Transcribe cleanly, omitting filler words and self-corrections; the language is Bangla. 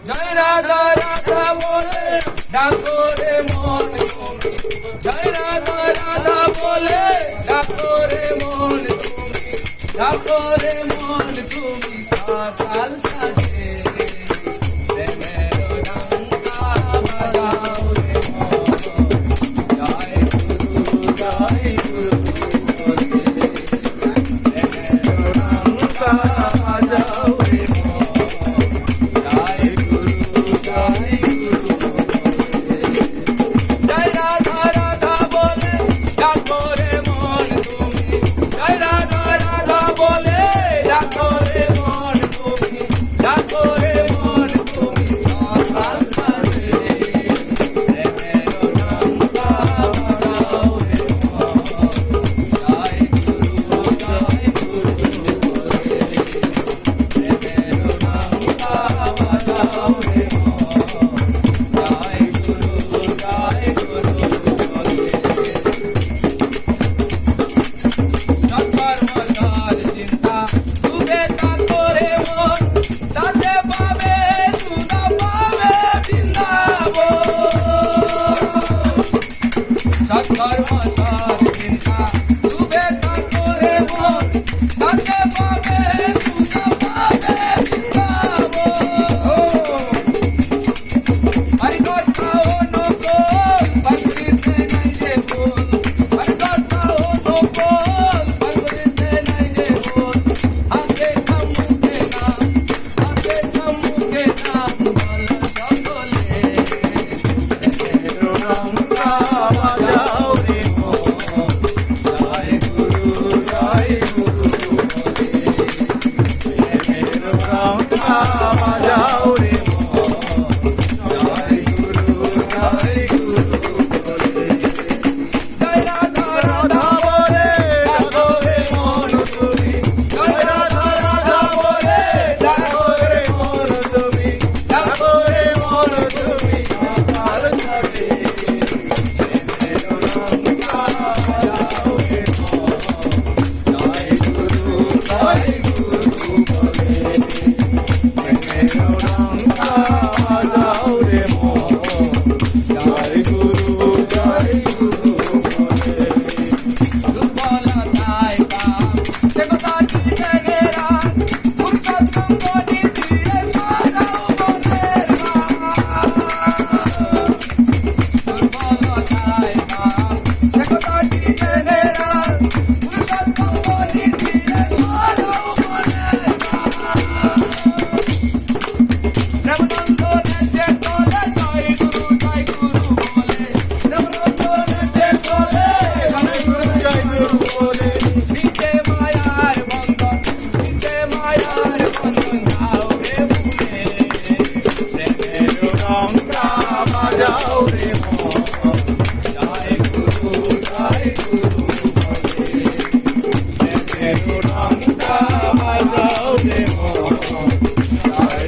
জয় রাধা রাধা বলে ডাকো রে মন তুমি, জয় রাধা রাধা বলে ডাকো রে মন তুমি, ডাকো রে মন তুমি সকাল সাজে প্রেমের ডঙ্কা বাজাও রে মন। জয় গুরু জয় গুরু বলে প্রেমের ডঙ্কা বাজাও রে মন। জয় গুরু জয় গুরু জয় রাধা রাধা বলে ডাকো রে মন তুমি, জয় রাধা রাধা বলে ডাকো রে মন তুমি, ডাকো রে মন তুমি সকাল সাজে প্রেমের ডঙ্কা বাজাও রে মন। জয় গুরু জয় গুরু বলে প্রেমের ডঙ্কা বাজাও রে মন। জয় গুরু জয় গুরু বলে সৎকর্মকার চিন্তা ডুবে থাকো রে মন, তাতে পাবে সুধা পাবে বৃন্দাবন। সৎকর্মকার চিন্তা ডুবে থাকো রে মন, তাতে পাবে সুধা পাবে বৃন্দাবন। हरि कथा हो नो बोल पंडित नहीं जे बोल, हरि कथा हो नो बोल पंडित नहीं जे बोल। आगे मुके नाम बोल सब बोले तेरो डंका बजाओ रे मोन। जय गुरु जय गुरु बोले तेरो डंका बजाओ रे मोन। जय गुरु जय गुरु बोले जय राधा राधा बोले डाको रे मोन তুমি, जय राधा राधा बोले डाको रे मोन তুমি, डाको रे मोन তুমি সকাল সাজে প্রেমের ডঙ্কা বাজাও রে মন। জয় গুরু জয় গুরু বলে প্রেমের ডঙ্কা বাজাও রে মন। জয় গুরু জয় গুরু বলে দুর্বলতায় পাপ সে কথা দিতে গেরা, মূর্খ সঙ্গ নিয়ে সারাও মনের ভাব। দুর্বলতায় পাপ সে কথা দিতে গেরা, মূর্খ সঙ্গ নিয়ে সারাও মনের ভাব। প্রেমানন্দ নেচে চলে জয় গুরু বলে, প্রেমানন্দ নেচে চলে জয় গুরু বলে। নিচে মায়ার বন্ধন যাও রে ভুলে, প্রেমের ডঙ্কা বাজাও রে মন। জয় গুরু জয় গুরু বলে প্রেমের ডঙ্কা বাজাও রে মন। জয়